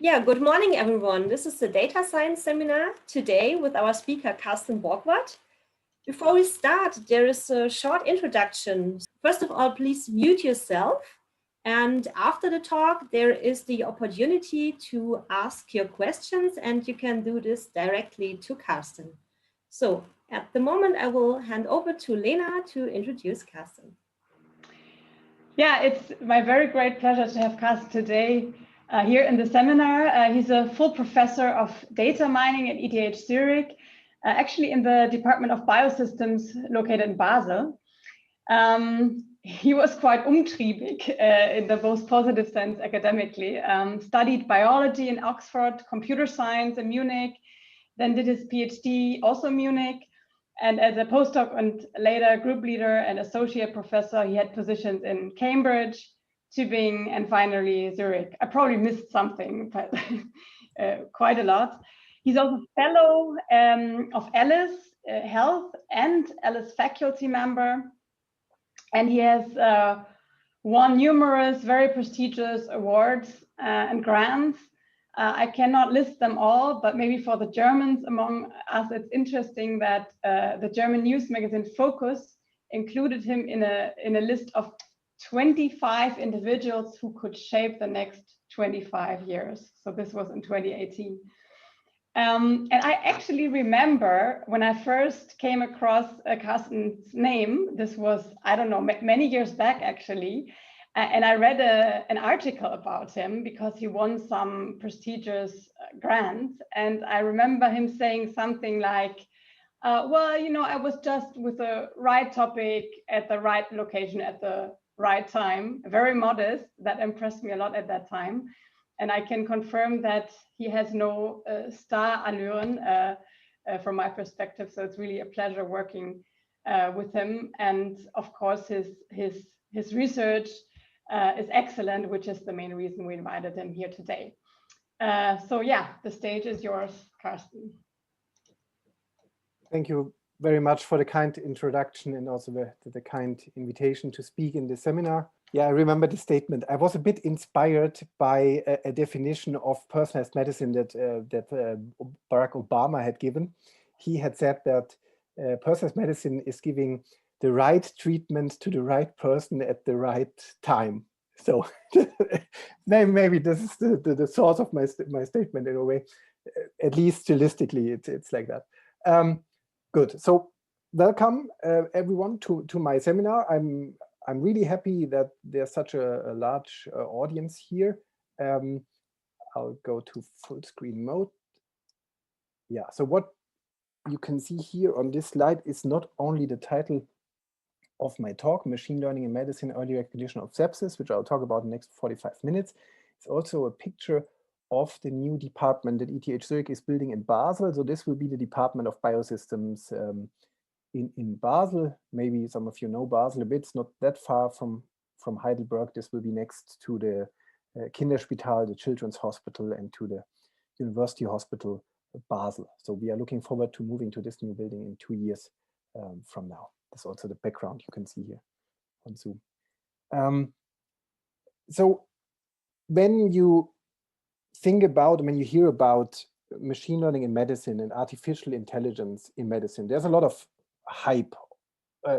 Yeah, good morning, everyone. This is the Data Science Seminar today with our speaker, Karsten Borgwardt. Before we start, there is a short introduction. First of all, please mute yourself. And after the talk, there is the opportunity to ask your questions, and you can do this directly to Karsten. So at the moment, I will hand over to Lena to introduce Karsten. Yeah, it's my very great pleasure to have Karsten today here in the seminar. He's a full professor of data mining at ETH Zurich, actually in the Department of Biosystems located in Basel. He was quite umtriebig in the most positive sense academically, studied biology in Oxford, computer science in Munich, then did his PhD also in Munich. And as a postdoc and later group leader and associate professor, he had positions in Cambridge, Tübingen, and finally Zurich. I probably missed something, but quite a lot. He's also fellow of Alice Health and Alice faculty member. And he has won numerous very prestigious awards and grants. I cannot list them all, but maybe for the Germans among us, it's interesting that the German news magazine Focus included him in a list of 25 individuals who could shape the next 25 years. So this was in 2018. And I actually remember when I first came across Karsten's name, this was, I don't know, many years back actually, and I read an article about him because he won some prestigious grants. And I remember him saying something like, well, you know, I was just with the right topic at the right location at the right time, very modest. That impressed me a lot at that time. And I can confirm that he has no star allure from my perspective. So it's really a pleasure working with him. And of course, his research is excellent, which is the main reason we invited him here today. So yeah, the stage is yours, Karsten. Thank you very much for the kind introduction and also the kind invitation to speak in this seminar. Yeah, I remember the statement. I was a bit inspired by a definition of personalized medicine that Barack Obama had given. He had said that personalized medicine is giving the right treatment to the right person at the right time. So maybe this is the source of my statement in a way. At least stylistically, it's like that. Good. So welcome everyone to my seminar. I'm really happy that there's such a large audience here. I'll go to full screen mode. Yeah, so what you can see here on this slide is not only the title of my talk, Machine Learning in Medicine, Early Recognition of Sepsis, which I'll talk about in the next 45 minutes. It's also a picture of the new department that ETH Zurich is building in Basel. So this will be the Department of Biosystems in Basel. Maybe some of you know Basel a bit. It's not that far from Heidelberg. This will be next to the Kinderspital, the Children's Hospital, and to the University Hospital Basel. So we are looking forward to moving to this new building in 2 years from now. That's also the background you can see here on Zoom. So when you think about, when you hear about machine learning in medicine and artificial intelligence in medicine, there's a lot of hype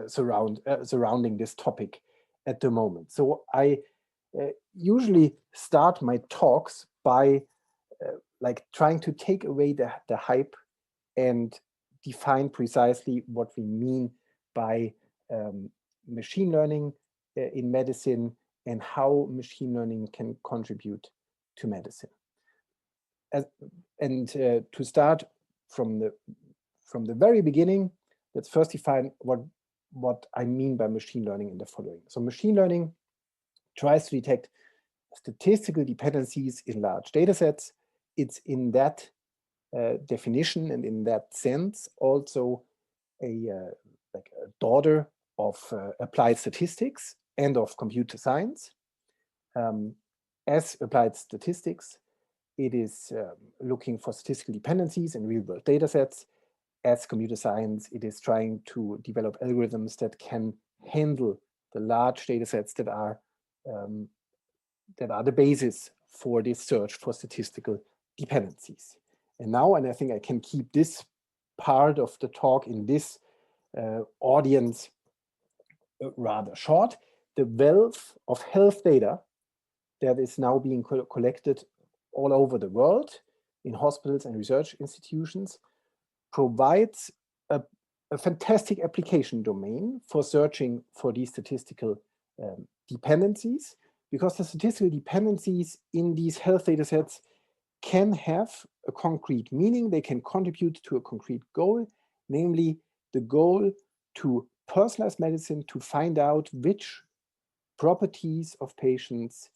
surrounding this topic at the moment. So I usually start my talks by like trying to take away the hype and define precisely what we mean by machine learning in medicine and how machine learning can contribute to medicine. To start from the very beginning, let's first define what I mean by machine learning in the following. So machine learning tries to detect statistical dependencies in large data sets. It's in that definition and in that sense also like a daughter of applied statistics and of computer science. As applied statistics, it is looking for statistical dependencies in real-world data sets. As computer science, it is trying to develop algorithms that can handle the large data sets that are the basis for this search for statistical dependencies. And now, and I think I can keep this part of the talk in this audience rather short, the wealth of health data that is now being collected all over the world in hospitals and research institutions provides a fantastic application domain for searching for these statistical dependencies, because the statistical dependencies in these health data sets can have a concrete meaning. They can contribute to a concrete goal, namely the goal to personalize medicine, to find out which properties of patients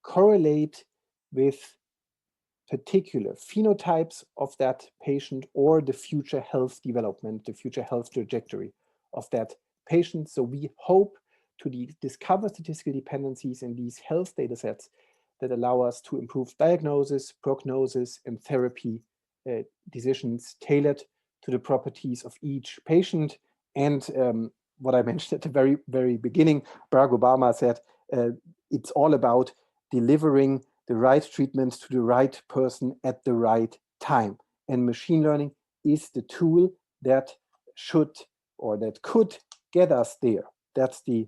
correlate with particular phenotypes of that patient or the future health development, the future health trajectory of that patient. So we hope to discover statistical dependencies in these health data sets that allow us to improve diagnosis, prognosis, and therapy decisions tailored to the properties of each patient. And what I mentioned at the very, very beginning, Barack Obama said, it's all about delivering the right treatments to the right person at the right time. And machine learning is the tool that should, or that could get us there. That's the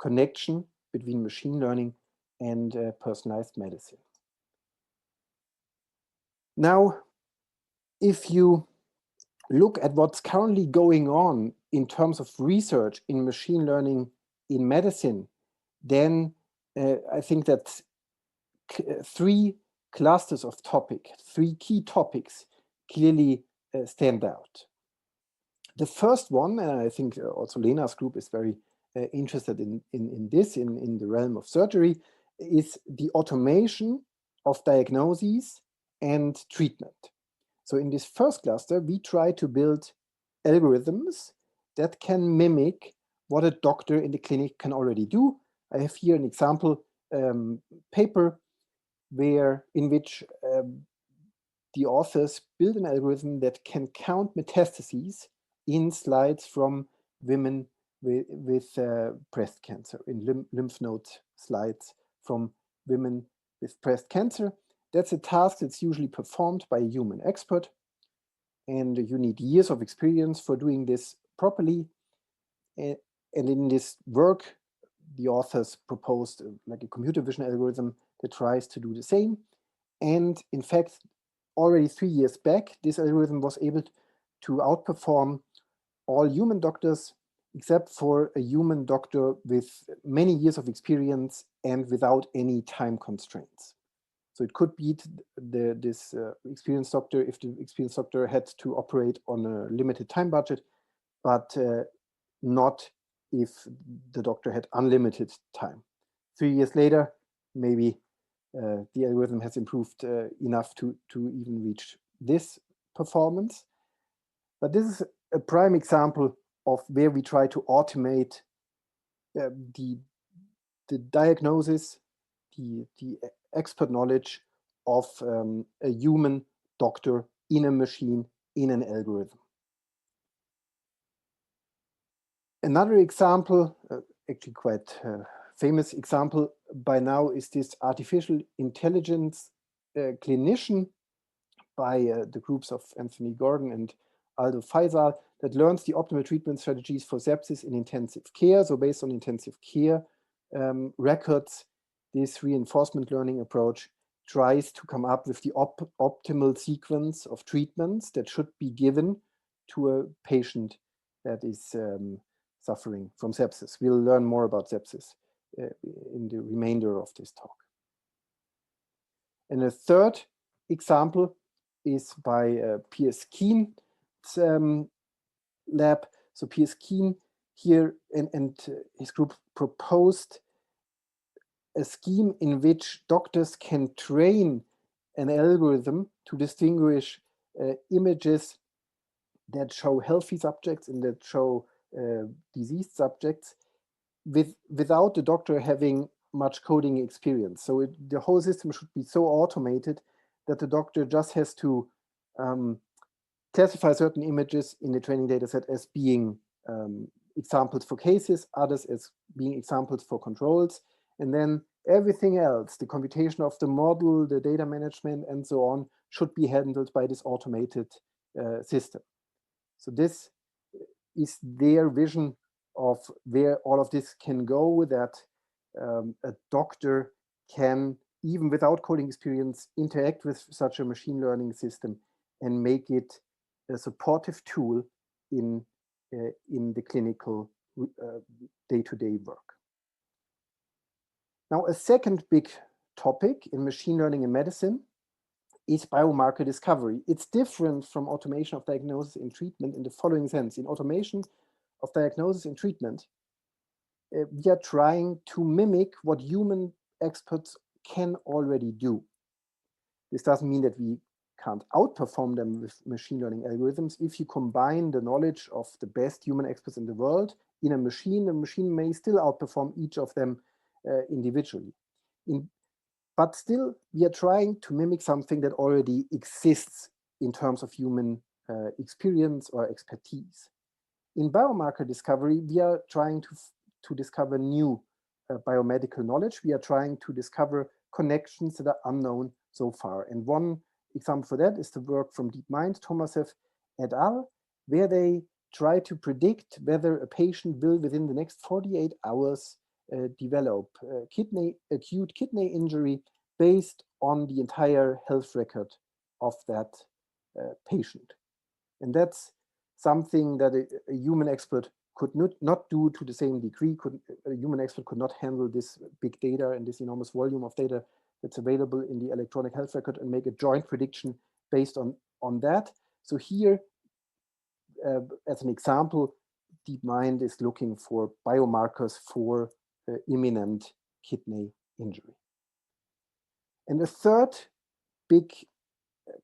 connection between machine learning and personalized medicine. Now, if you look at what's currently going on in terms of research in machine learning in medicine, then I think that three clusters of topic, three key topics clearly stand out. The first one, and I think also Lena's group is very interested in this, in the realm of surgery, is the automation of diagnoses and treatment. So in this first cluster, we try to build algorithms that can mimic what a doctor in the clinic can already do. I have here an example paper in which the authors build an algorithm that can count metastases in slides from women with breast cancer, in lymph node slides from women with breast cancer. That's a task that's usually performed by a human expert, and you need years of experience for doing this properly. And in this work, the authors proposed like a computer vision algorithm that tries to do the same. And in fact, already 3 years back, this algorithm was able to outperform all human doctors, except for a human doctor with many years of experience and without any time constraints. So it could beat this experienced doctor if the experienced doctor had to operate on a limited time budget, but not if the doctor had unlimited time. 3 years later, maybe the algorithm has improved enough to even reach this performance. But this is a prime example of where we try to automate the diagnosis, the expert knowledge of a human doctor in a machine, in an algorithm. Another example, actually quite famous example by now, is this artificial intelligence clinician by the groups of Anthony Gordon and Aldo Faisal that learns the optimal treatment strategies for sepsis in intensive care. So based on intensive care records, this reinforcement learning approach tries to come up with the optimal sequence of treatments that should be given to a patient that is suffering from sepsis. We'll learn more about sepsis in the remainder of this talk. And a third example is by Piers Keen's lab. So Piers Keen here and his group proposed a scheme in which doctors can train an algorithm to distinguish images that show healthy subjects and that show diseased subjects without the doctor having much coding experience. So the whole system should be so automated that the doctor just has to classify certain images in the training data set as being examples for cases, others as being examples for controls, and then Everything else, the computation of the model, the data management, and so on, should be handled by this automated system. So this is their vision of where all of this can go, that a doctor can, even without coding experience, interact with such a machine learning system and make it a supportive tool in the clinical day-to-day work. Now, a second big topic in machine learning in medicine is biomarker discovery. It's different from automation of diagnosis and treatment in the following sense. In automation of diagnosis and treatment, we are trying to mimic what human experts can already do. This doesn't mean that we can't outperform them with machine learning algorithms. If you combine the knowledge of the best human experts in the world in a machine, the machine may still outperform each of them individually. But still, we are trying to mimic something that already exists in terms of human experience or expertise. In biomarker discovery, we are trying to discover new biomedical knowledge. We are trying to discover connections that are unknown so far. And one example for that is the work from DeepMind, Tomasev et al., where they try to predict whether a patient will, within the next 48 hours, develop acute kidney injury based on the entire health record of that patient. And that's something that a human expert could not do to the same degree. A human expert could not handle this big data and this enormous volume of data that's available in the electronic health record and make a joint prediction based on that. So here, as an example, DeepMind is looking for biomarkers for imminent kidney injury. And the third big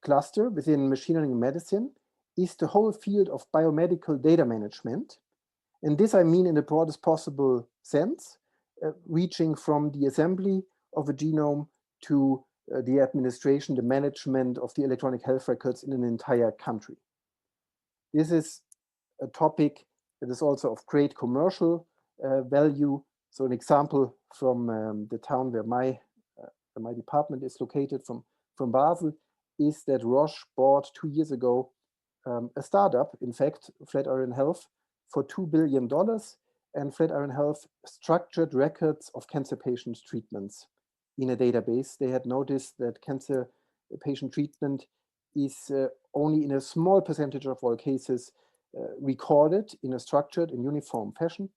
cluster within machine learning medicine is the whole field of biomedical data management. And this I mean in the broadest possible sense, reaching from the assembly of a genome to the administration, the management of the electronic health records in an entire country. This is a topic that is also of great commercial value. So an example from the town where my department is located, from Basel, is that Roche bought 2 years ago a startup, in fact, Flatiron Health, for $2 billion. And Flatiron Health structured records of cancer patients' treatments in a database. They had noticed that cancer patient treatment is only in a small percentage of all cases recorded in a structured and uniform fashion.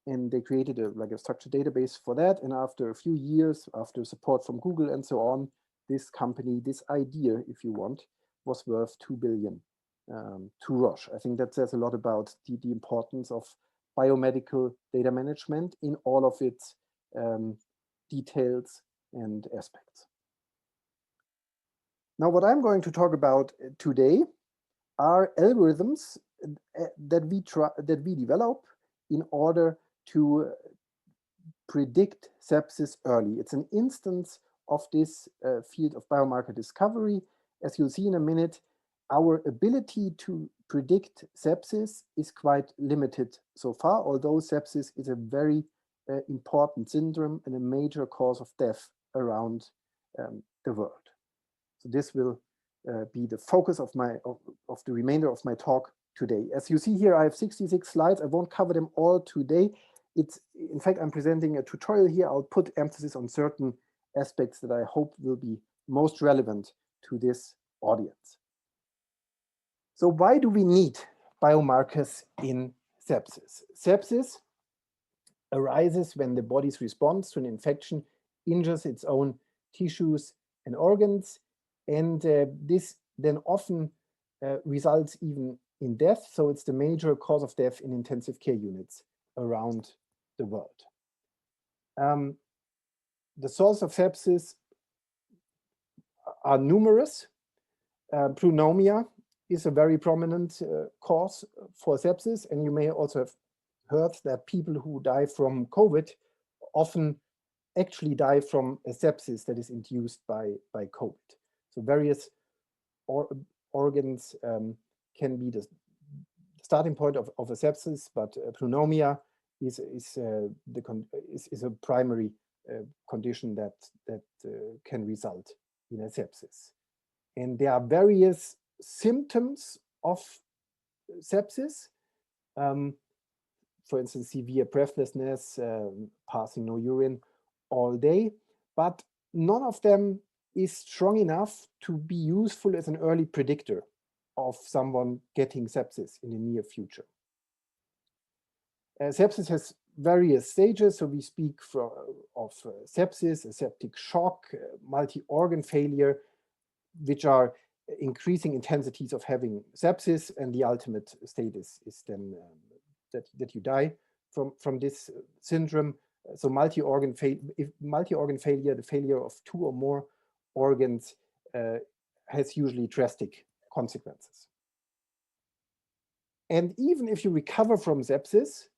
And they created a structured database for that. And after a few years, after support from Google and so on, this company, this idea, if you want, was worth $2 billion to Roche. I think that says a lot about the importance of biomedical data management in all of its details and aspects. Now, what I'm going to talk about today are algorithms that we develop in order to predict sepsis early. It's an instance of this field of biomarker discovery. As you'll see in a minute, our ability to predict sepsis is quite limited so far, although sepsis is a very important syndrome and a major cause of death around the world. So this will be the focus of the remainder of my talk today. As you see here, I have 66 slides. I won't cover them all today. In fact, I'm presenting a tutorial here. I'll put emphasis on certain aspects that I hope will be most relevant to this audience. So why do we need biomarkers in sepsis? Sepsis arises when the body's response to an infection injures its own tissues and organs, and this then often results even in death. So it's the major cause of death in intensive care units around the world. The sources of sepsis are numerous. Pneumonia is a very prominent cause for sepsis, and you may also have heard that people who die from COVID often actually die from a sepsis that is induced by COVID. So various organs can be the starting point of a sepsis, but pneumonia is a primary condition that can result in a sepsis. And there are various symptoms of sepsis. For instance, severe breathlessness, passing no urine all day, but none of them is strong enough to be useful as an early predictor of someone getting sepsis in the near future. Sepsis has various stages, so we speak of sepsis, a septic shock, multi-organ failure, which are increasing intensities of having sepsis, and the ultimate state is then that you die from this syndrome. So multi-organ failure, the failure of 2 or more organs, has usually drastic consequences. And even if you recover from sepsis,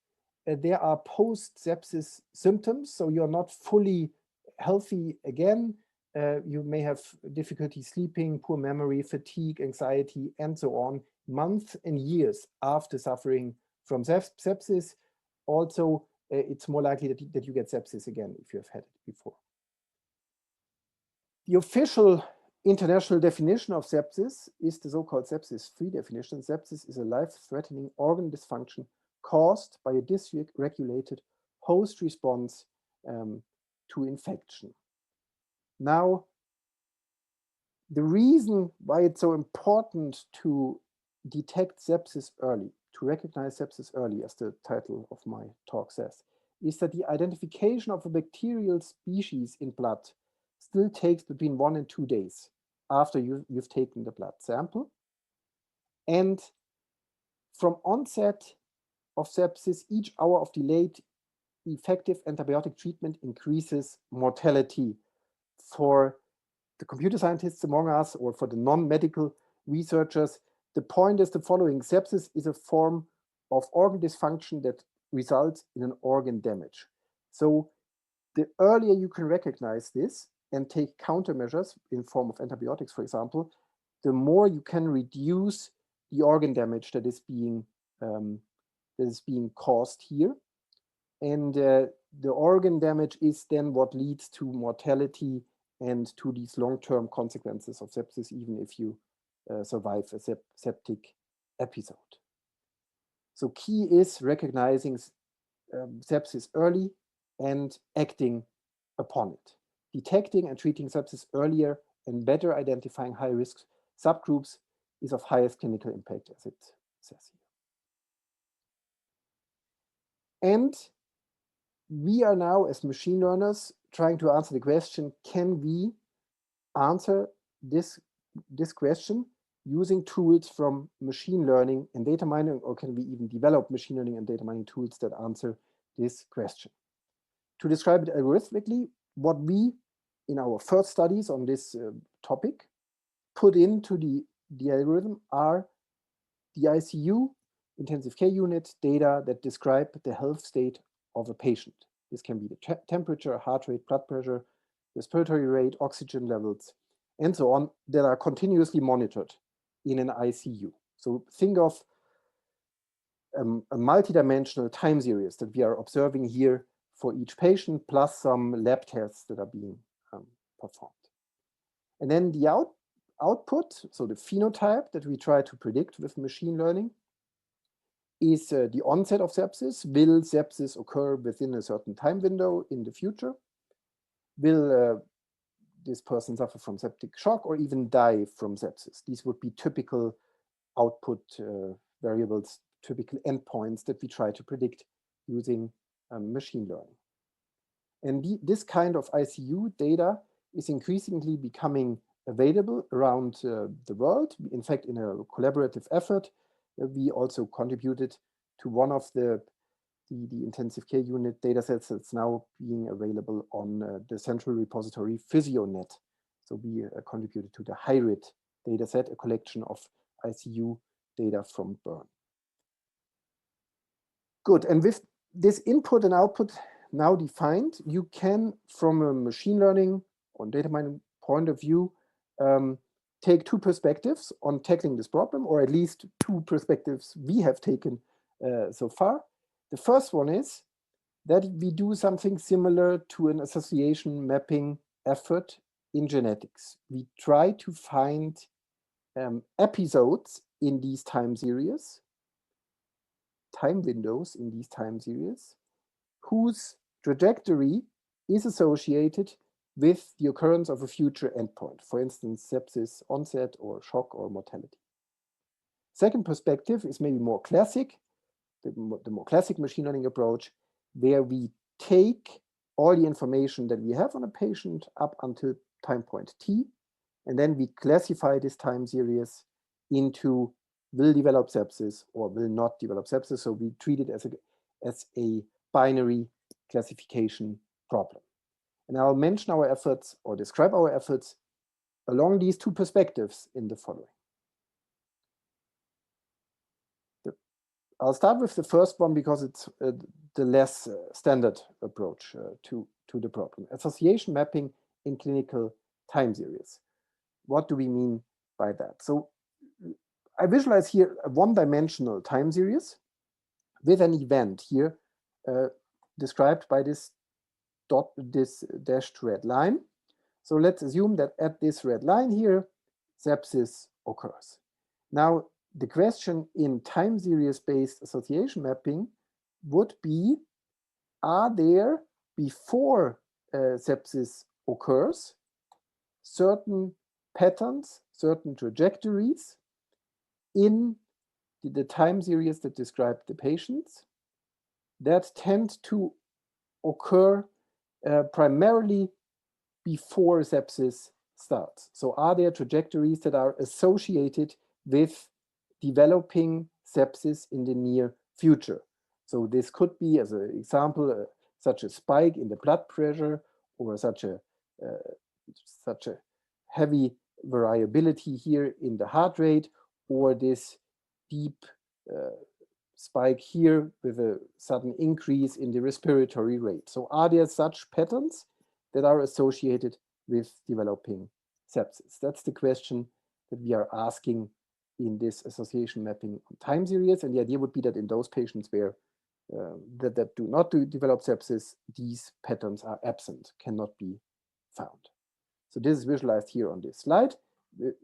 there are post-sepsis symptoms, so you're not fully healthy again. You may have difficulty sleeping, poor memory, fatigue, anxiety, and so on, months and years after suffering from sepsis. Also, it's more likely that you get sepsis again if you have had it before. The official international definition of sepsis is the so-called sepsis-free definition. Sepsis is a life-threatening organ dysfunction caused by a dysregulated host response to infection. Now, the reason why it's so important to detect sepsis early, to recognize sepsis early, as the title of my talk says, is that the identification of a bacterial species in blood still takes between 1 and 2 days after you've taken the blood sample. And from onset of sepsis, each hour of delayed effective antibiotic treatment increases mortality. For the computer scientists among us, or for the non-medical researchers, the point is the following: sepsis is a form of organ dysfunction that results in an organ damage. So the earlier you can recognize this and take countermeasures in form of antibiotics, for example, the more you can reduce the organ damage that is being caused here. And the organ damage is then what leads to mortality and to these long-term consequences of sepsis, even if you survive a septic episode. So key is recognizing sepsis early and acting upon it. Detecting and treating sepsis earlier and better identifying high-risk subgroups is of highest clinical impact, as it says here. And we are now, as machine learners, trying to answer the question, can we answer this question using tools from machine learning and data mining, or can we even develop machine learning and data mining tools that answer this question? To describe it algorithmically, what we, in our first studies on this topic, put into the algorithm are the ICU, intensive care unit data that describe the health state of a patient. This can be the temperature, heart rate, blood pressure, respiratory rate, oxygen levels, and so on, that are continuously monitored in an ICU. So think of a multidimensional time series that we are observing here for each patient, plus some lab tests that are being performed. And then the output, so the phenotype that we try to predict with machine learning, is the onset of sepsis. Will sepsis occur within a certain time window in the future? Will this person suffer from septic shock or even die from sepsis? These would be typical output variables, typical endpoints that we try to predict using machine learning. And this kind of ICU data is increasingly becoming available around the world. In fact, in a collaborative effort, we also contributed to one of the intensive care unit data sets that's now being available on the central repository PhysioNet. So we contributed to the HIRIT data set, a collection of ICU data from Bern. Good, and with this input and output now defined, you can, from a machine learning or data mining point of view, take 2 perspectives on tackling this problem, or at least 2 perspectives we have taken so far. The first one is that we do something similar to an association mapping effort in genetics. We try to find episodes in these time series, time windows in these time series, whose trajectory is associated with the occurrence of a future endpoint, for instance, sepsis onset or shock or mortality. Second perspective is maybe more classic, the more classic machine learning approach, where we take all the information that we have on a patient up until time point t, and then we classify this time series into will develop sepsis or will not develop sepsis. So we treat it as a binary classification problem. And I'll mention our efforts or describe our efforts along these two perspectives in the following. I'll start with the first one because it's the less standard approach to the problem. Association mapping in clinical time series. What do we mean by that? So I visualize here a one-dimensional time series with an event here described by this dashed red line. So let's assume that at this red line here, sepsis occurs. Now, the question in time series-based association mapping would be, are there, before sepsis occurs, certain patterns, certain trajectories in the time series that describe the patients that tend to occur primarily before sepsis starts? So are there trajectories that are associated with developing sepsis in the near future? So this could be, as an example, such a spike in the blood pressure, or such a heavy variability here in the heart rate, or this deep spike here with a sudden increase in the respiratory rate. So are there such patterns that are associated with developing sepsis? That's the question that we are asking in this association mapping on time series. And the idea would be that in those patients where that do not develop sepsis, these patterns are absent, cannot be found. So this is visualized here on this slide.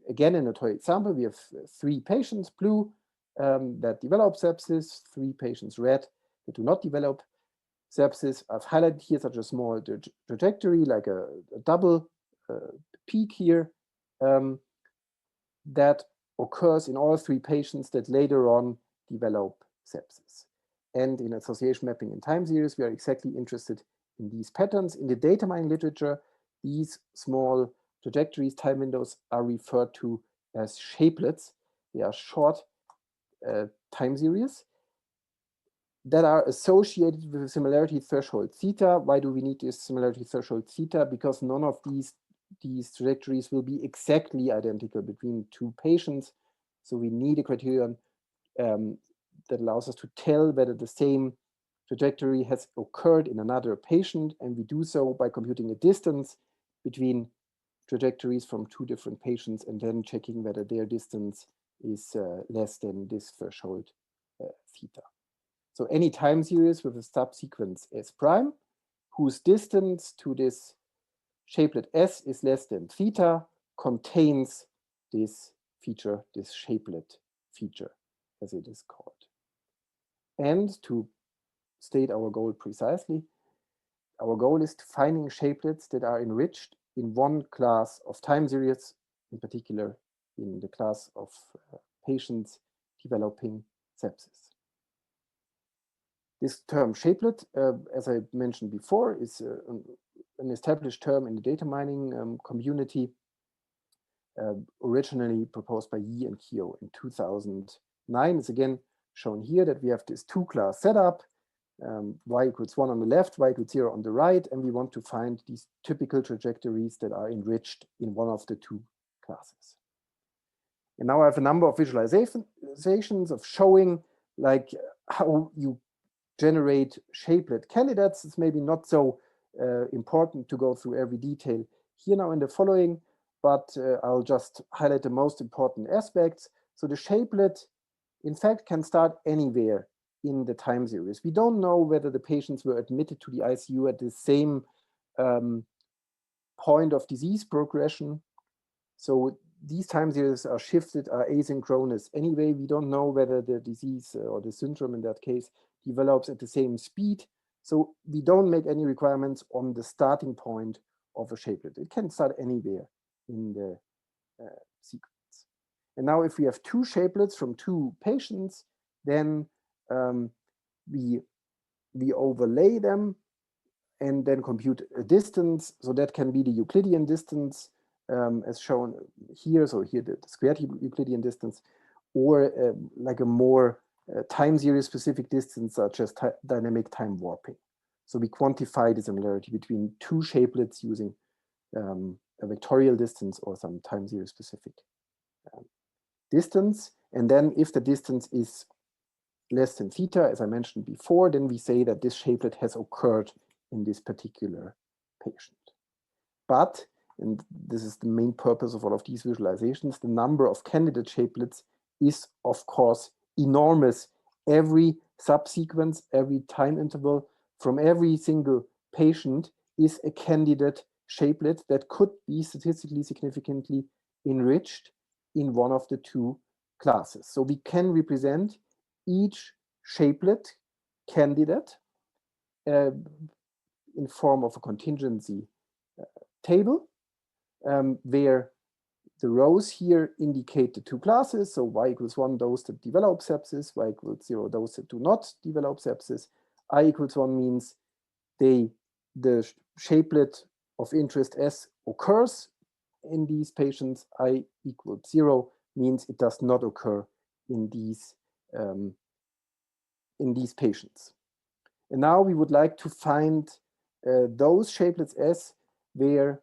Again, in a toy example, we have 3 patients, blue, that develop sepsis, 3 patients, red, that do not develop sepsis. I've highlighted here such a small trajectory, like a double peak here, that occurs in all 3 patients that later on develop sepsis. And in association mapping in time series, we are exactly interested in these patterns. In the data mining literature, these small trajectories, time windows, are referred to as shapelets. They are short time series that are associated with a similarity threshold theta. Why do we need this similarity threshold theta? Because none of these trajectories will be exactly identical between 2 patients. So we need a criterion that allows us to tell whether the same trajectory has occurred in another patient, and we do so by computing a distance between trajectories from 2 different patients and then checking whether their distance is less than this threshold theta. So any time series with a subsequence S prime, whose distance to this shapelet S is less than theta, contains this feature, this shapelet feature, as it is called. And to state our goal precisely, our goal is finding shapelets that are enriched in one class of time series, in particular in the class of patients developing sepsis. This term shapelet, as I mentioned before, is an established term in the data mining community, originally proposed by Yi and Kyo in 2009. It's again shown here that we have this 2-class setup, y equals 1 on the left, y equals 0 on the right, and we want to find these typical trajectories that are enriched in one of the 2 classes. And now I have a number of visualizations of showing like how you generate shapelet candidates. It's maybe not so important to go through every detail here now in the following, but I'll just highlight the most important aspects. So the shapelet, in fact, can start anywhere in the time series. We don't know whether the patients were admitted to the ICU at the same point of disease progression. So these time series are shifted, are asynchronous. Anyway, we don't know whether the disease or the syndrome in that case develops at the same speed. So we don't make any requirements on the starting point of a shapelet. It can start anywhere in the sequence. And now if we have two shapelets from two patients, then we overlay them and then compute a distance. So that can be the Euclidean distance as shown here. So here the squared Euclidean distance, or like a more time series specific distance, such as dynamic time warping. So we quantify the similarity between two shapelets using a vectorial distance or some time series specific distance. And then if the distance is less than theta, as I mentioned before, then we say that this shapelet has occurred in this particular patient. But, and this is the main purpose of all of these visualizations, the number of candidate shapelets is, of course, enormous. Every subsequence, every time interval from every single patient is a candidate shapelet that could be statistically significantly enriched in one of the two classes. So we can represent each shapelet candidate in form of a contingency table, where the rows here indicate the two classes. So y equals 1, those that develop sepsis, y equals 0, those that do not develop sepsis. I equals 1 means the shapelet of interest S occurs in these patients. I equals 0 means it does not occur in these patients. And now we would like to find those shapelets S where,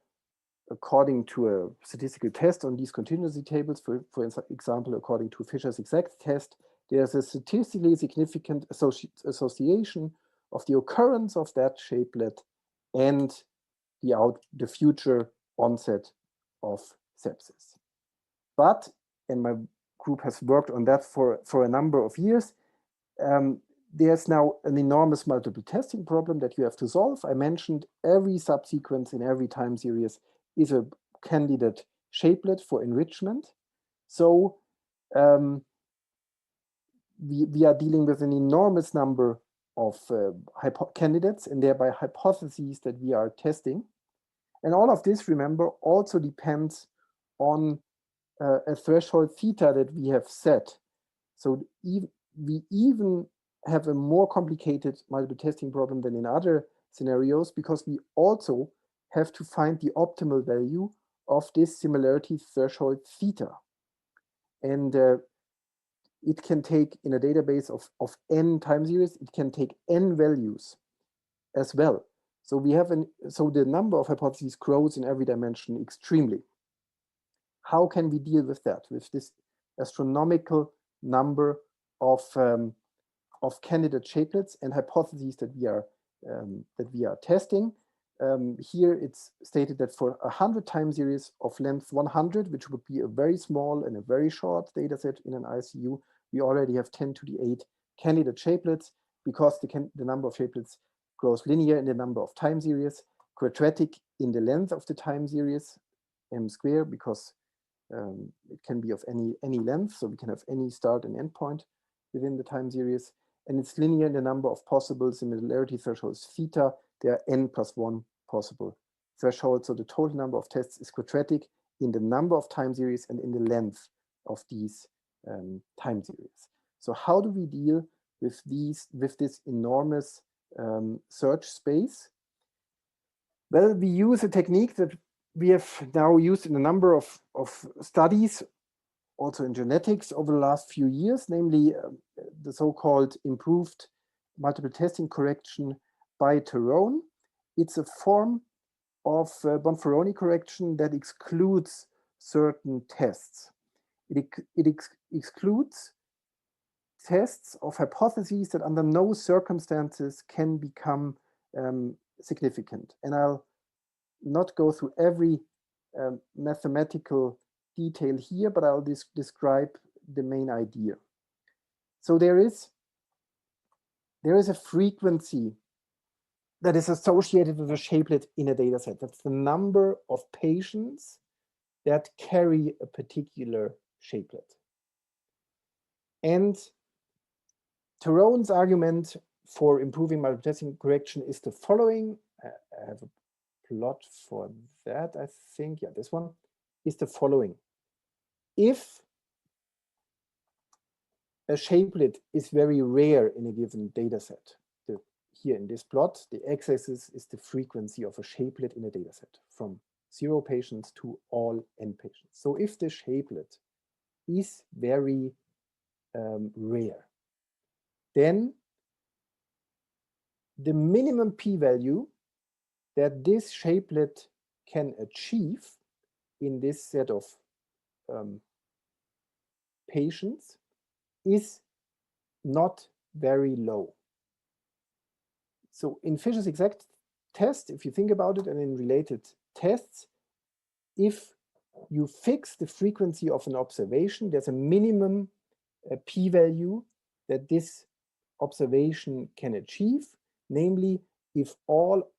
according to a statistical test on these contingency tables, for example, according to Fisher's exact test, there's a statistically significant association of the occurrence of that shapelet and the future onset of sepsis. But, and my group has worked on that for a number of years, there's now an enormous multiple testing problem that you have to solve. I mentioned every subsequence in every time series is a candidate shapelet for enrichment. So we are dealing with an enormous number of candidates and thereby hypotheses that we are testing. And all of this, remember, also depends on a threshold theta that we have set. So we even have a more complicated multiple testing problem than in other scenarios, because we also have to find the optimal value of this similarity threshold theta. And it can take, in a database of n time series, it can take n values as well. So we have so the number of hypotheses grows in every dimension extremely. How can we deal with that, with this astronomical number of candidate shapelets and hypotheses that we are testing? Here it's stated that for 100 time series of length 100, which would be a very small and a very short data set in an ICU, we already have 10 to the 8 candidate shapelets, because the number of shapelets grows linear in the number of time series, quadratic in the length of the time series, m squared, because it can be of any length, so we can have any start and end point within the time series, and it's linear in the number of possible similarity thresholds theta. There are n plus 1 possible thresholds, so the total number of tests is quadratic in the number of time series and in the length of these time series. So how do we deal with this enormous search space? Well, we use a technique that we have now used in a number of studies, also in genetics, over the last few years, namely the so-called improved multiple testing correction by Terone. It's a form of Bonferroni correction that excludes certain tests. It excludes tests of hypotheses that under no circumstances can become significant. And I'll not go through every mathematical detail here, but I'll describe the main idea. So there is there is a frequency that is associated with a shapelet in a data set. That's the number of patients that carry a particular shapelet. And Theron's argument for improving multiple testing correction is the following. I have a plot for that, I think. Yeah, this one is the following. If a shapelet is very rare in a given data set, here in this plot, the x-axis is the frequency of a shapelet in a data set from 0 patients to all n patients. So if the shapelet is very rare, then the minimum p-value that this shapelet can achieve in this set of patients is not very low. So in Fisher's exact test, if you think about it, and in related tests, if you fix the frequency of an observation, there's a minimum p-value that this observation can achieve, namely if all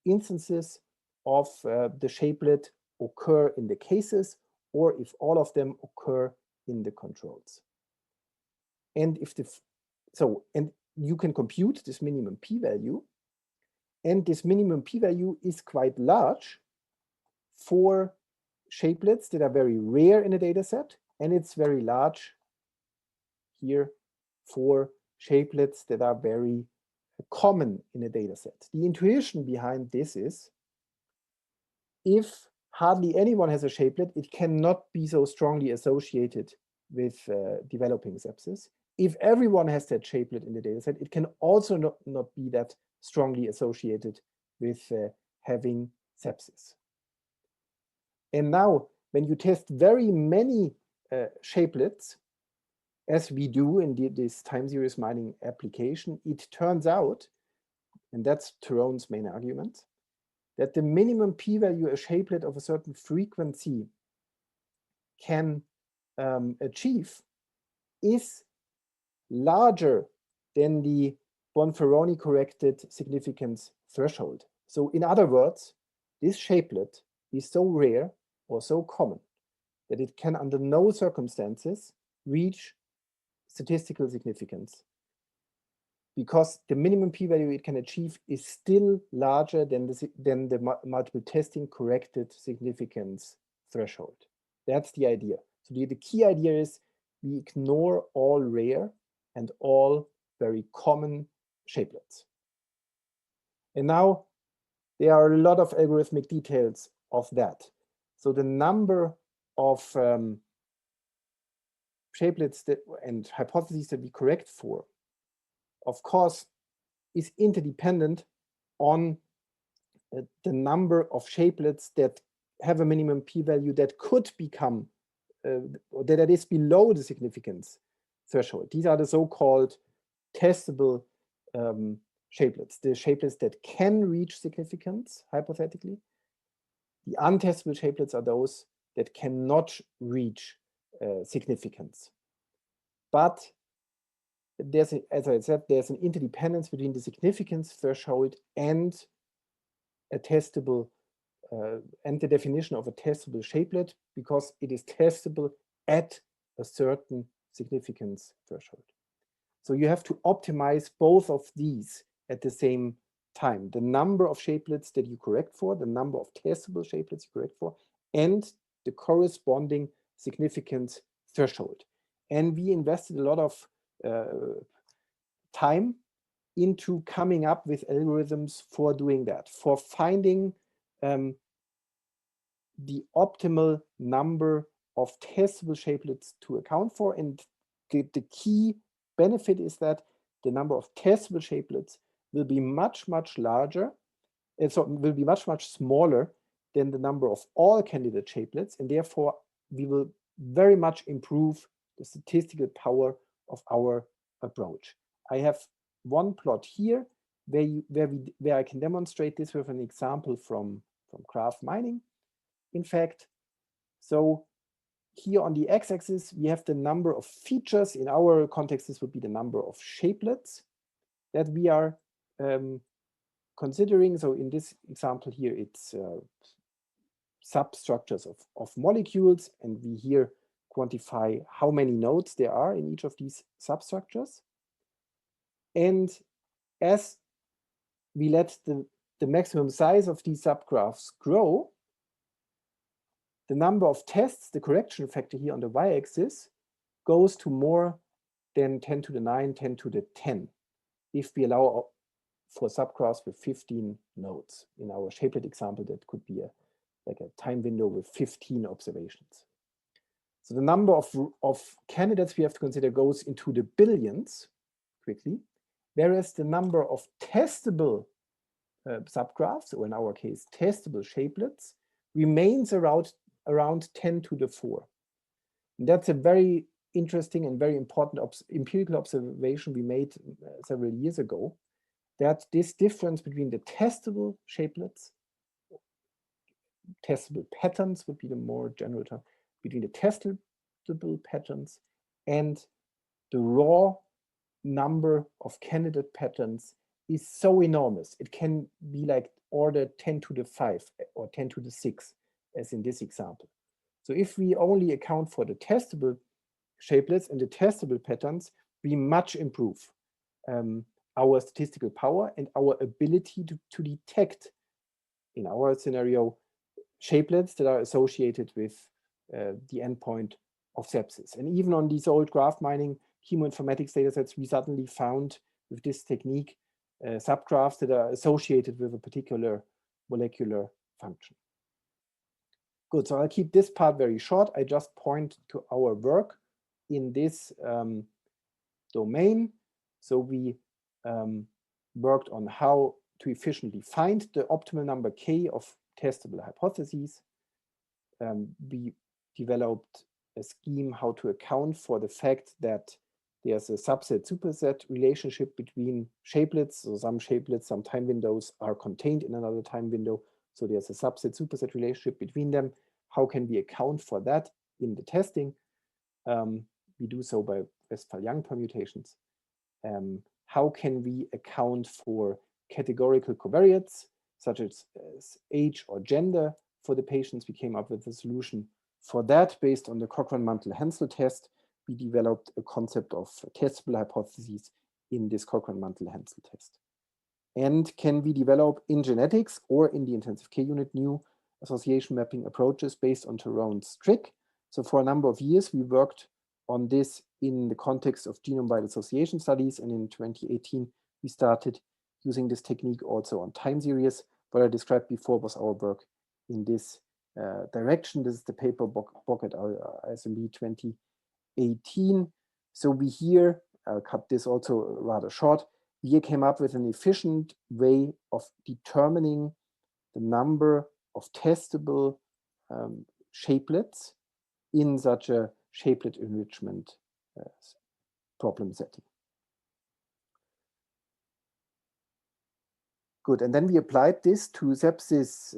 instances of the shapelet occur in the cases, or if all of them occur in the controls. And if and you can compute this minimum p-value, and this minimum p-value is quite large for shapelets that are very rare in a data set, and it's very large here for shapelets that are very common in a data set. The intuition behind this is, if hardly anyone has a shapelet, it cannot be so strongly associated with developing sepsis. If everyone has that shapelet in the data set, it can also not be that strongly associated with having sepsis. And now, when you test very many shapelets, as we do in this time series mining application, it turns out, and that's Theron's main argument, that the minimum p-value a shapelet of a certain frequency can achieve is larger than the Bonferroni corrected significance threshold. So in other words, this shapelet is so rare or so common that it can under no circumstances reach statistical significance, because the minimum p-value it can achieve is still larger than the multiple testing corrected significance threshold. That's the idea. So the key idea is we ignore all rare and all very common shapelets. And now there are a lot of algorithmic details of that. So the number of shapelets and hypotheses that we correct for, of course, is interdependent on the number of shapelets that have a minimum p-value that could become, or that is below the significance threshold. These are the so-called testable shapelets, the shapelets that can reach significance, hypothetically. The untestable shapelets are those that cannot reach significance. But there's, as I said, there's an interdependence between the significance threshold and a testable, and the definition of a testable shapelet, because it is testable at a certain significance threshold. So you have to optimize both of these at the same time. The number of shapelets that you correct for, the number of testable shapelets you correct for, and the corresponding significance threshold. And we invested a lot of time into coming up with algorithms for doing that, for finding the optimal number of testable shapelets to account for. And the key benefit is that the number of testable shapelets will be much, much larger, and so will be much, much smaller than the number of all candidate shapelets, and therefore we will very much improve the statistical power of our approach. I have one plot here where I can demonstrate this with an example from graph mining. In fact, so here on the x-axis we have the number of features. In our context, this would be the number of shapelets. that we are considering. So in this example here, it's substructures of molecules, and we here quantify how many nodes there are in each of these substructures. And as we let the maximum size of these subgraphs grow, the number of tests, the correction factor here on the y-axis, goes to more than 10 to the 9, 10 to the 10, if we allow for subgraphs with 15 nodes. In our Shapelet example, that could be like a time window with 15 observations. So the number of candidates we have to consider goes into the billions quickly, whereas the number of testable subgraphs, or in our case, testable shapelets, remains around 10 to the 4. And that's a very interesting and very important empirical observation we made several years ago, that this difference between the testable shapelets, testable patterns would be the more general term, between the testable patterns and the raw number of candidate patterns is so enormous. It can be like order 10 to the 5 or 10 to the 6, as in this example. So if we only account for the testable shapelets and the testable patterns, we much improve our statistical power and our ability to detect, in our scenario, shapelets that are associated with the endpoint of sepsis. And even on these old graph mining chemoinformatics datasets, we suddenly found with this technique subgraphs that are associated with a particular molecular function. Good, so I'll keep this part very short. I just point to our work in this domain. So we worked on how to efficiently find the optimal number k of testable hypotheses. We developed a scheme how to account for the fact that there's a subset-superset relationship between shapelets. So some shapelets, some time windows are contained in another time window. So there's a subset-superset relationship between them. How can we account for that in the testing? We do so by Westphal-Young permutations. How can we account for categorical covariates, such as age or gender for the patients? We came up with a solution for that based on the Cochrane-Mantel-Haenszel test. We developed a concept of testable hypotheses in this Cochrane-Mantel-Haenszel test. And can we develop in genetics or in the intensive care unit new association mapping approaches based on Tyrone Strick? So for a number of years, we worked on this in the context of genome-wide association studies. And in 2018, we started using this technique also on time series. What I described before was our work in this direction. This is the paper Borgwardt ISMB 2018. So we here, I'll cut this also rather short, we here came up with an efficient way of determining the number of testable shapelets in such a shapelet enrichment problem setting. Good, and then we applied this to sepsis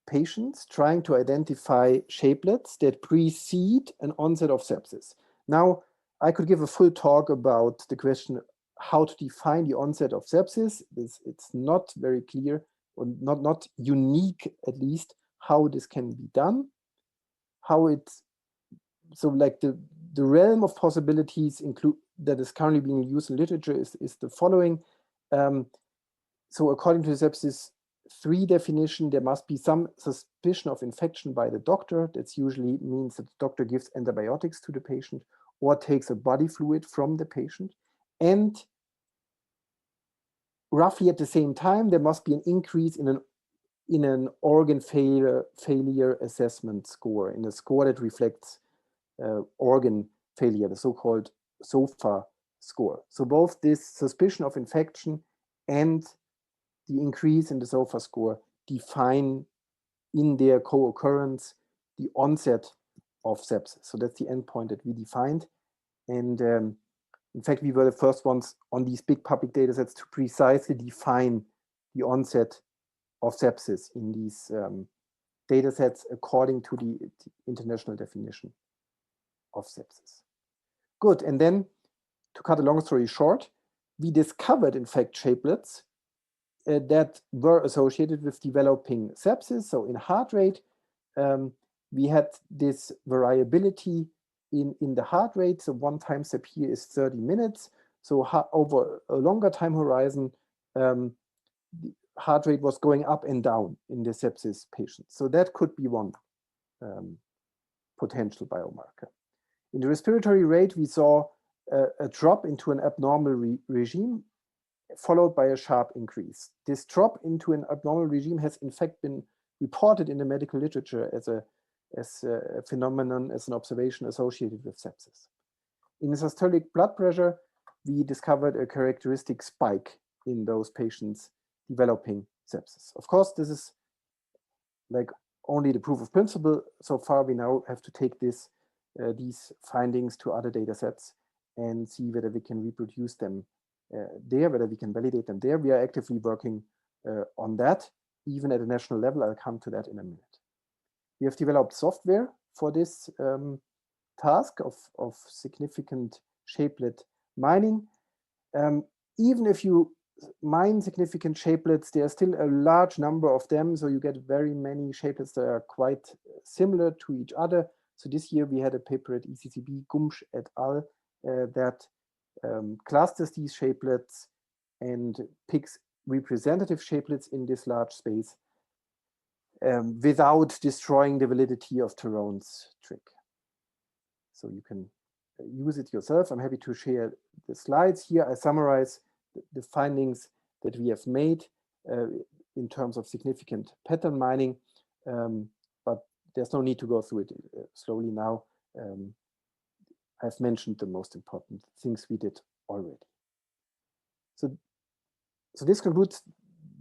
patients, trying to identify shapelets that precede an onset of sepsis. Now, I could give a full talk about the question how to define the onset of sepsis. It's not very clear, or not unique, at least, how this can be done. How it's, so like the realm of possibilities include that is currently being used in literature is the following. So according to the sepsis 3 definition, there must be some suspicion of infection by the doctor. That usually means that the doctor gives antibiotics to the patient or takes a body fluid from the patient. And roughly at the same time, there must be an increase in an organ failure assessment score, in a score that reflects organ failure, the so-called SOFA score. So both this suspicion of infection and the increase in the SOFA score define in their co-occurrence the onset of sepsis. So that's the endpoint that we defined. And in fact, we were the first ones on these big public data sets to precisely define the onset of sepsis in these data sets according to the international definition of sepsis. Good, and then to cut a long story short, we discovered, in fact, shapelets that were associated with developing sepsis. So in heart rate, we had this variability in the heart rate. So 1 time step here is 30 minutes. So over a longer time horizon, the heart rate was going up and down in the sepsis patients. So that could be one potential biomarker. In the respiratory rate, we saw a drop into an abnormal regime, followed by a sharp increase. This drop into an abnormal regime has in fact been reported in the medical literature as a phenomenon, as an observation associated with sepsis. In the systolic blood pressure, we discovered a characteristic spike in those patients developing sepsis. Of course, this is like only the proof of principle. So far, we now have to take these findings to other data sets and see whether we can reproduce them there, whether we can validate them there. We are actively working on that, even at a national level. I'll come to that in a minute. We have developed software for this task of significant shapelet mining. Even if you mine significant shapelets, there are still a large number of them, so you get very many shapelets that are quite similar to each other. So this year we had a paper at ECCB, Gumsch et al., that clusters these shapelets and picks representative shapelets in this large space without destroying the validity of Tyrone's trick. So you can use it yourself. I'm happy to share the slides here. I summarize the findings that we have made in terms of significant pattern mining, but there's no need to go through it slowly now. I've mentioned the most important things we did already. So this concludes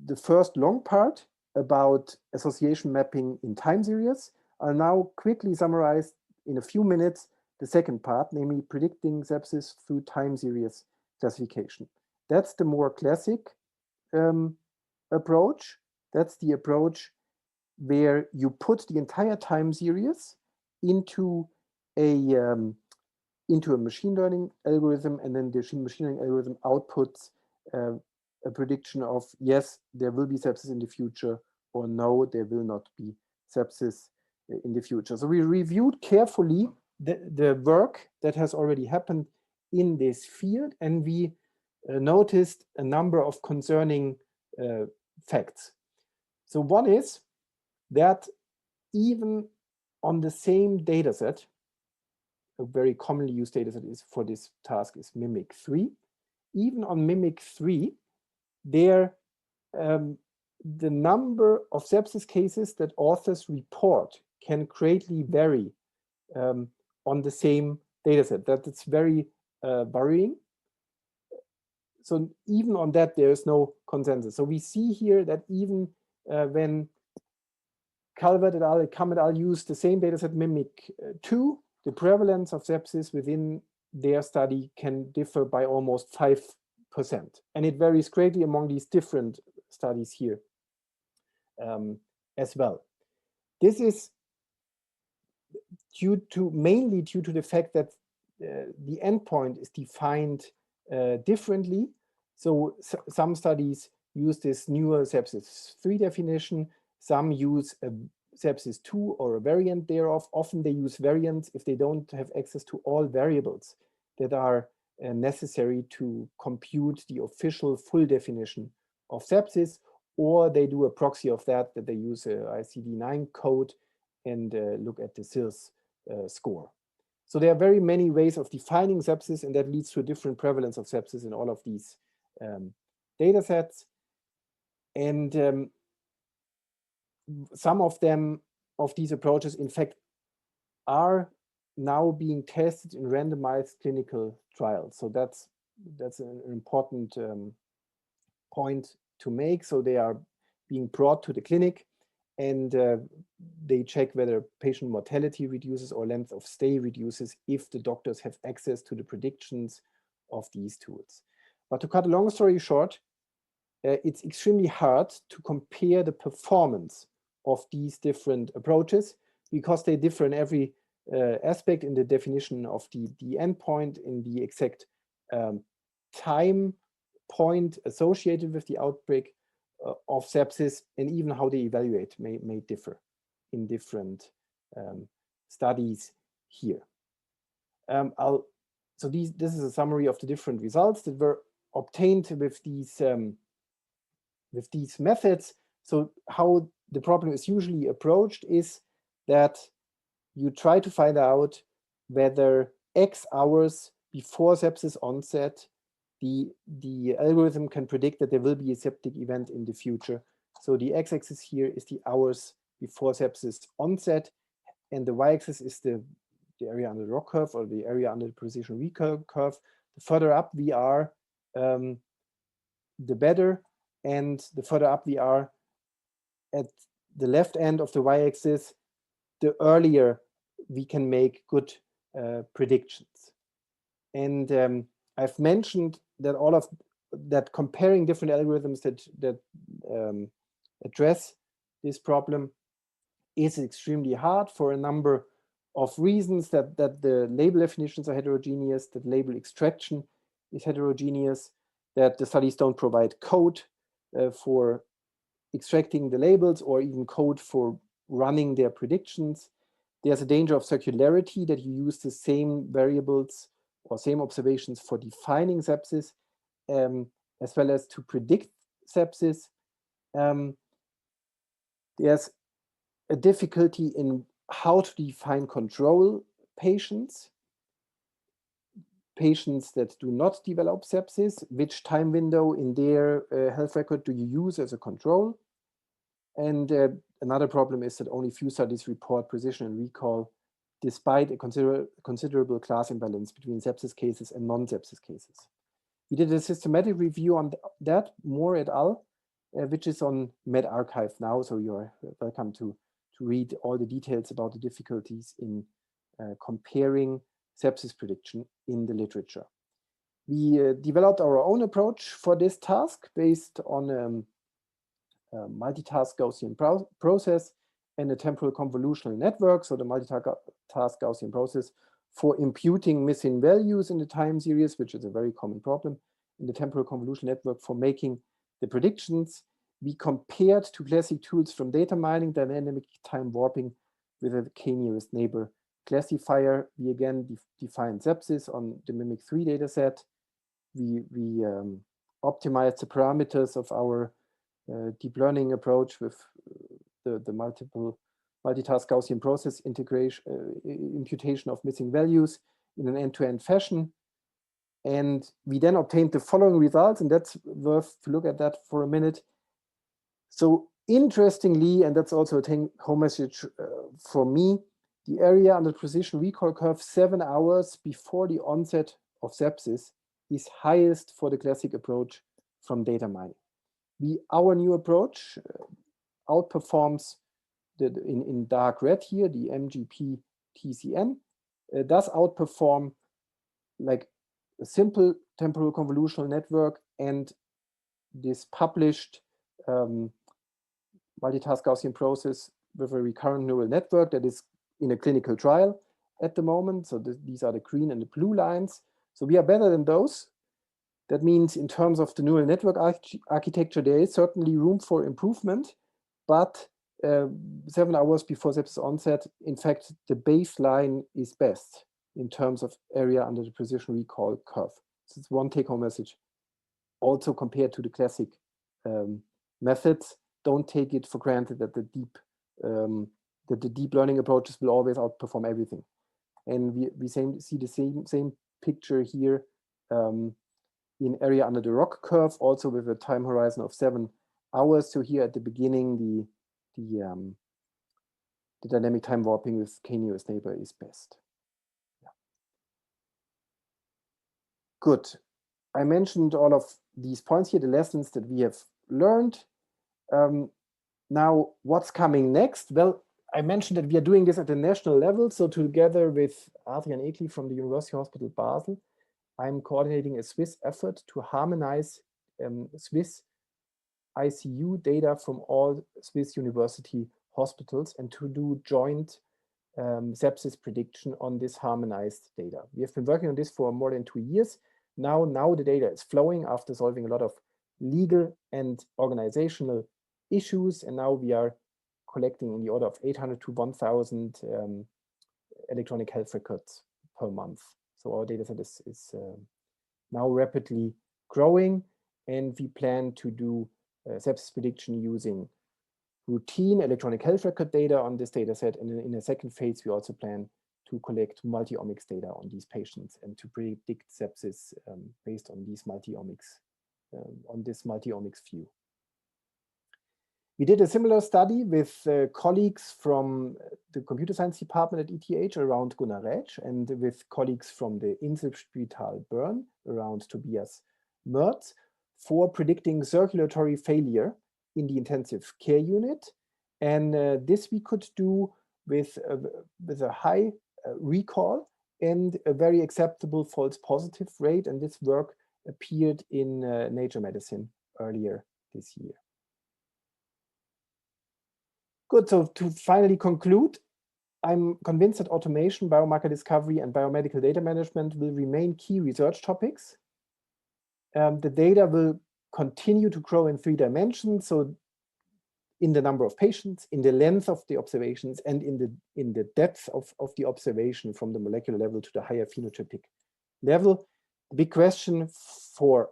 the first long part about association mapping in time series. I'll now quickly summarize in a few minutes the second part, namely predicting sepsis through time series classification. That's the more classic approach. That's the approach where you put the entire time series into a machine learning algorithm, and then the machine learning algorithm outputs a prediction of, yes, there will be sepsis in the future, or no, there will not be sepsis in the future. So we reviewed carefully the work that has already happened in this field, and we noticed a number of concerning facts. So one is that even on the same data set, a very commonly used data set is for this task is MIMIC3. Even on MIMIC3, there the number of sepsis cases that authors report can greatly vary on the same data set. That it's very varying. So even on that, there is no consensus. So we see here that even when Calvert et al., Kam et al. Use the same data set MIMIC2, the prevalence of sepsis within their study can differ by almost 5%. And it varies greatly among these different studies here as well. This is mainly due to the fact that the endpoint is defined differently. So some studies use this newer sepsis 3 definition. Some use a sepsis 2 or a variant thereof. Often they use variants if they don't have access to all variables that are necessary to compute the official full definition of sepsis, or they do a proxy of that they use a ICD-9 code and look at the SILS score. So there are very many ways of defining sepsis, and that leads to a different prevalence of sepsis in all of these data sets. And some of these approaches, in fact, are now being tested in randomized clinical trials. So that's an important point to make. So they are being brought to the clinic, and they check whether patient mortality reduces or length of stay reduces if the doctors have access to the predictions of these tools. But to cut a long story short, it's extremely hard to compare the performance of these different approaches because they differ in every aspect, in the definition of the endpoint, in the exact time point associated with the outbreak of sepsis, and even how they evaluate may differ in different studies here. So this is a summary of the different results that were obtained with these methods. So how the problem is usually approached is that you try to find out whether X hours before sepsis onset, the algorithm can predict that there will be a septic event in the future. So the x-axis here is the hours before sepsis onset, and the y-axis is the area under the ROC curve, or the area under the precision recurve curve. The further up we are, the better, and the further up we are at the left end of the y-axis, the earlier we can make good predictions. And I've mentioned that all of that comparing different algorithms that address this problem is extremely hard for a number of reasons, that the label definitions are heterogeneous, that label extraction is heterogeneous, that the studies don't provide code for extracting the labels, or even code for running their predictions. There's a danger of circularity, that you use the same variables or same observations for defining sepsis, as well as to predict sepsis. There's a difficulty in how to define control patients that do not develop sepsis. Which time window in their health record do you use as a control? And another problem is that only few studies report precision and recall, despite a considerable class imbalance between sepsis cases and non-sepsis cases. We did a systematic review on that, Moore et al., which is on medRxiv now, so you're welcome to read all the details about the difficulties in comparing sepsis prediction in the literature. We developed our own approach for this task based on multitask Gaussian process and a temporal convolutional network. So the multitask Gaussian process for imputing missing values in the time series, which is a very common problem in the temporal convolutional network for making the predictions. We compared to classic tools from data mining, dynamic time warping with a k-nearest neighbor classifier. We again defined sepsis on the MIMIC3 dataset. We optimized the parameters of our deep learning approach with the multitask Gaussian process integration, imputation of missing values in an end-to-end fashion. And we then obtained the following results, and that's worth to look at that for a minute. So interestingly, and that's also a take-home message for me, the area under the precision recall curve 7 hours before the onset of sepsis is highest for the classic approach from data mining. Our new approach outperforms in dark red here, the MGP TCN, does outperform like a simple temporal convolutional network and this published multitask Gaussian process with a recurrent neural network that is in a clinical trial at the moment. So these are the green and the blue lines. So we are better than those. That means in terms of the neural network architecture, there is certainly room for improvement, but 7 hours before sepsis onset, in fact, the baseline is best in terms of area under the precision recall curve. So it's one take-home message. Also compared to the classic methods, don't take it for granted that the deep learning approaches will always outperform everything. And we see the same picture here in area under the ROC curve, also with a time horizon of 7 hours. So here at the beginning, the dynamic time warping with k-nearest neighbor is best. Yeah. Good. I mentioned all of these points here, the lessons that we have learned. Now, what's coming next? Well, I mentioned that we are doing this at the national level. So together with Adrian Ekli from the University Hospital Basel, I'm coordinating a Swiss effort to harmonize Swiss ICU data from all Swiss university hospitals and to do joint sepsis prediction on this harmonized data. We have been working on this for more than 2 years. Now the data is flowing after solving a lot of legal and organizational issues, and now we are collecting in the order of 800 to 1,000 electronic health records per month. So our data set is now rapidly growing, and we plan to do sepsis prediction using routine electronic health record data on this data set. And in a second phase, we also plan to collect multi-omics data on these patients and to predict sepsis based on these multi-omics, on this multi-omics view. We did a similar study with colleagues from the computer science department at ETH around Gunnar Rätsch, and with colleagues from the Inselspital Bern around Tobias Merz for predicting circulatory failure in the intensive care unit. And this we could do with a high recall and a very acceptable false positive rate. And this work appeared in Nature Medicine earlier this year. Good, so to finally conclude, I'm convinced that automation, biomarker discovery, and biomedical data management will remain key research topics. The data will continue to grow in 3 dimensions, so in the number of patients, in the length of the observations, and in the depth of the observation from the molecular level to the higher phenotypic level. The big question for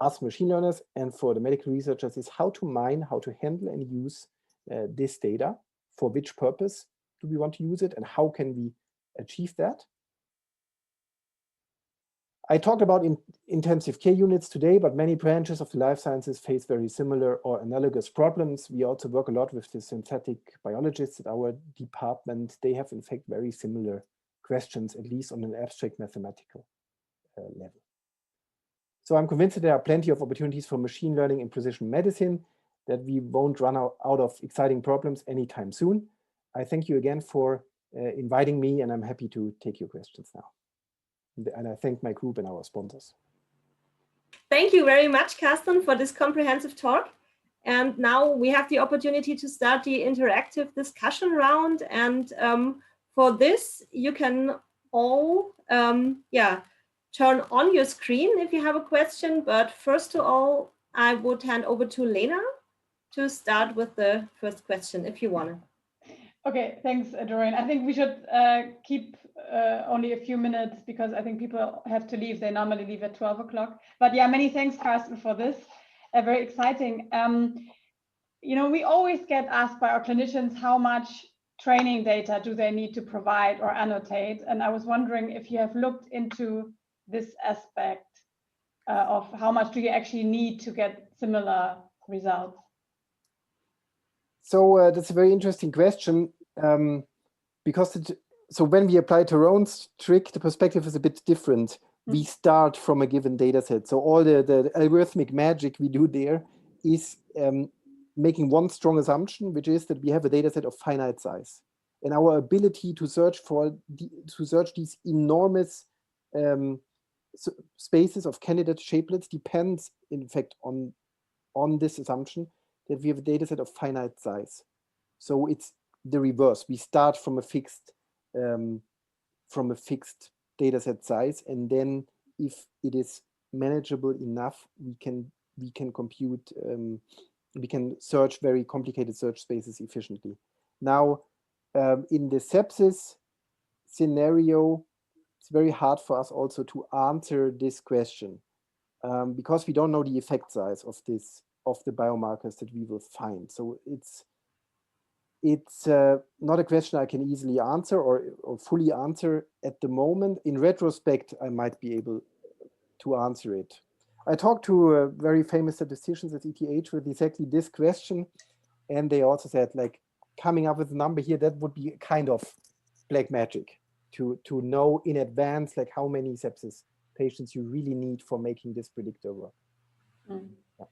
us machine learners and for the medical researchers is how to mine, how to handle and use this data, for which purpose do we want to use it, and how can we achieve that? I talked about intensive care units today, but many branches of the life sciences face very similar or analogous problems. We also work a lot with the synthetic biologists at our department. They have in fact very similar questions, at least on an abstract mathematical level. So I'm convinced that there are plenty of opportunities for machine learning in precision medicine, that we won't run out of exciting problems anytime soon. I thank you again for inviting me, and I'm happy to take your questions now. And I thank my group and our sponsors. Thank you very much, Karsten, for this comprehensive talk. And now we have the opportunity to start the interactive discussion round. And for this, you can all turn on your screen if you have a question. But first of all, I would hand over to Lena to start with the first question, if you want to. Okay, thanks, Doreen. I think we should keep only a few minutes because I think people have to leave. They normally leave at 12 o'clock. But yeah, many thanks, Karsten, for this. Very exciting. You know, we always get asked by our clinicians how much training data do they need to provide or annotate. And I was wondering if you have looked into this aspect of how much do you actually need to get similar results? So that's a very interesting question, because so when we apply Tyrone trick, the perspective is a bit different. Mm-hmm. We start from a given data set. So all the algorithmic magic we do there is making one strong assumption, which is that we have a data set of finite size. And our ability to search these enormous spaces of candidate shapelets depends, in fact, on this assumption that we have a data set of finite size. So it's the reverse. We start from a fixed data set size, and then if it is manageable enough, we can compute, we can search very complicated search spaces efficiently. Now, in the sepsis scenario, it's very hard for us also to answer this question because we don't know the effect size of the biomarkers that we will find. So it's not a question I can easily answer or fully answer at the moment. In retrospect, I might be able to answer it. I talked to very famous statisticians at ETH with exactly this question, and they also said, like, coming up with a number here, that would be a kind of black magic to know in advance, like, how many sepsis patients you really need for making this predictor work. Mm. Yeah.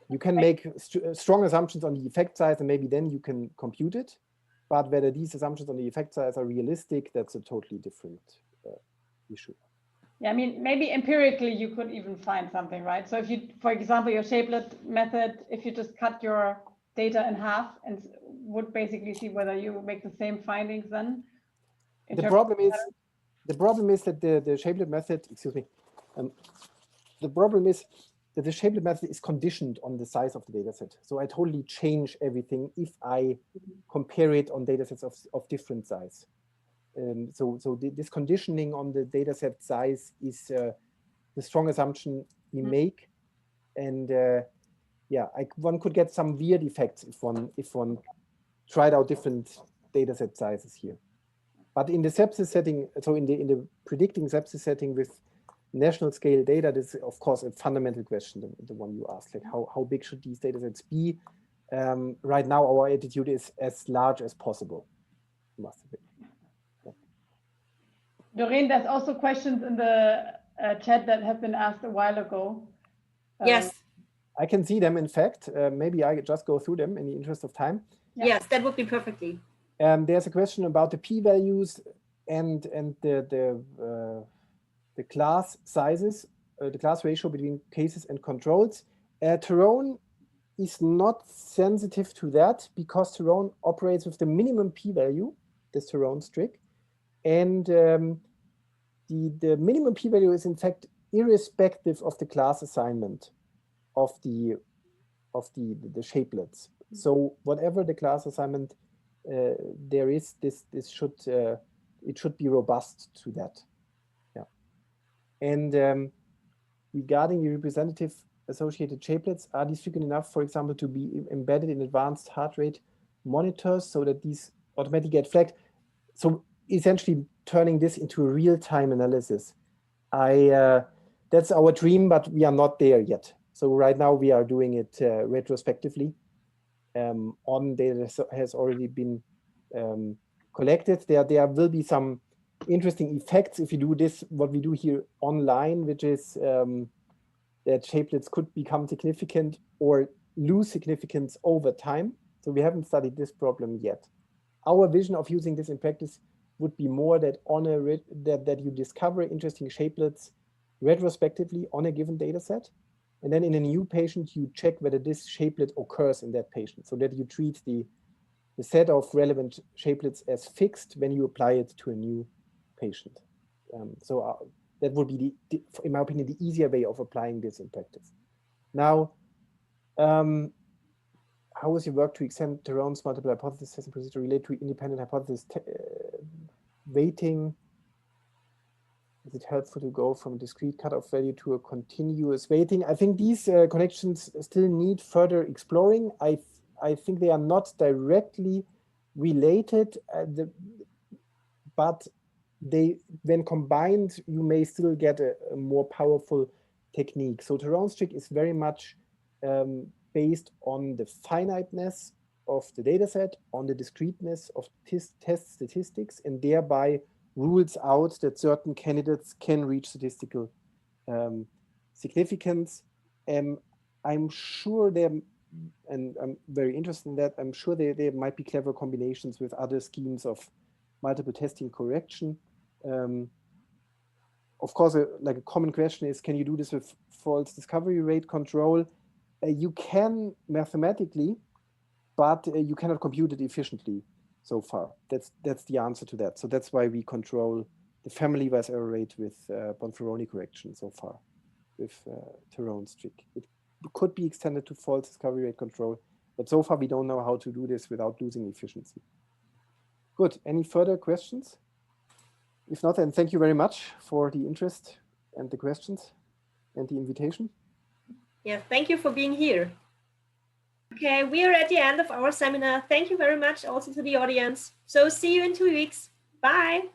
You can make strong assumptions on the effect size, and maybe then you can compute it. But whether these assumptions on the effect size are realistic, that's a totally different issue. Yeah, I mean, maybe empirically you could even find something, right? So if you, for example, your Shapelet method, if you just cut your data in half and would basically see whether you make the same findings then. The problem is that the Shapelet method, excuse me, The problem is that the Shapelet method is conditioned on the size of the dataset. So I totally change everything if I compare it on datasets of different size. So this conditioning on the dataset size is the strong assumption we make, and yeah, one could get some weird effects if one tried out different dataset sizes here. But in the sepsis setting, so in the predicting sepsis setting with national scale data, this is of course a fundamental question, the one you asked, like how big should these datasets be? Right now, our attitude is as large as possible. Must have been. Yeah. Doreen, there's also questions in the chat that have been asked a while ago. Yes. I can see them, in fact. Maybe I just go through them in the interest of time. Yeah. Yes, that would be perfectly. There's a question about the p-values and the class sizes, the class ratio between cases and controls. Tyrone is not sensitive to that because Tyrone operates with the minimum p-value, this Tyrone trick, and the minimum p-value is in fact irrespective of the class assignment of the Shapelets. So whatever the class assignment there is, this should it should be robust to that. Yeah. And regarding the representative associated Shapelets, are these frequent enough, for example, to be embedded in advanced heart rate monitors so that these automatically get flagged? So essentially turning this into a real-time analysis. That's our dream, but we are not there yet. So right now we are doing it retrospectively on data that has already been collected. There will be some interesting effects if you do this, what we do here online, which is that Shapelets could become significant or lose significance over time. So we haven't studied this problem yet. Our vision of using this in practice would be more that that you discover interesting Shapelets retrospectively on a given data set. And then in a new patient, you check whether this Shapelet occurs in that patient, so that you treat the set of relevant Shapelets as fixed when you apply it to a new patient. That would be, in my opinion, the easier way of applying this in practice. Now, how is your work to extend Tyrone's multiple hypothesis testing procedure relate to independent hypothesis weighting? Is it helpful to go from a discrete cutoff value to a continuous weighting? I think these connections still need further exploring. I think they are not directly related, but when combined, you may still get a more powerful technique. So Tyrone's trick is very much based on the finiteness of the dataset, on the discreteness of test statistics, and thereby rules out that certain candidates can reach statistical significance. I'm sure there, and I'm very interested in that, I'm sure there might be clever combinations with other schemes of multiple testing correction. Of course, like a common question is, can you do this with false discovery rate control? You can mathematically, but you cannot compute it efficiently so far. That's the answer to that. So that's why we control the family-wise error rate with Bonferroni correction so far with Tyrone's trick. It could be extended to false discovery rate control, but so far we don't know how to do this without losing efficiency. Good. Any further questions? If not, then thank you very much for the interest and the questions and the invitation. Yeah, thank you for being here. Okay, we are at the end of our seminar. Thank you very much also to the audience. So see you in 2 weeks. Bye.